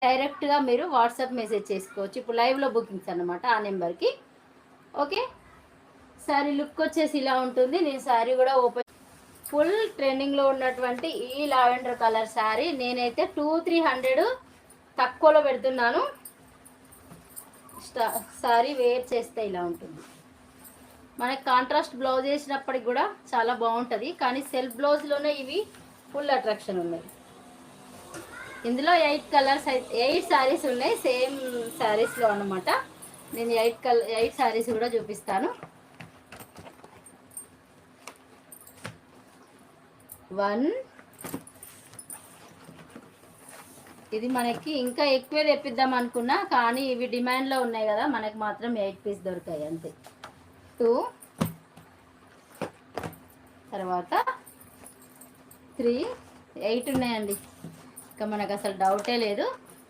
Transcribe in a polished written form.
డైరెక్ట్గా మీరు WhatsApp message చేసుకోవచ్చు. ఇప్పుడు లైవ్లో బుకింగ్స్ అన్నమాట ఆ నెంబర్కి. ఓకే, శారీ లుక్ వచ్చేసి ఇలా ఉంటుంది. నేను శారీ కూడా ఓపెన్, ఫుల్ ట్రెండింగ్లో ఉన్నటువంటి ఈ లావెండర్ కలర్ శారీ నేనైతే 200-300 తక్కువలో పెడుతున్నాను. శారీ వేర్ చేస్తే ఇలా ఉంటుంది. మనకి కాంట్రాస్ట్ బ్లౌజ్ వేసినప్పటికి కూడా చాలా బాగుంటుంది, కానీ సెల్ఫ్ బ్లౌజ్లోనే ఇవి ఫుల్ అట్రాక్షన్ ఉన్నాయి. ఇందులో 8 కలర్స్, 8 శారీస్ ఉన్నాయి సేమ్ శారీస్లో అన్నమాట. నేను 8 శారీస్ కూడా చూపిస్తాను. 1, ఇది మనకి ఇంకా ఎక్కువే తెప్పిద్దాం అనుకున్నా, కానీ ఇవి డిమాండ్లో ఉన్నాయి కదా, మనకి మాత్రం 8 పీస్ దొరికాయి అంతే. 2, తర్వాత 3, 8 ఉన్నాయండి. ఇంకా మనకు అసలు డౌటే లేదు.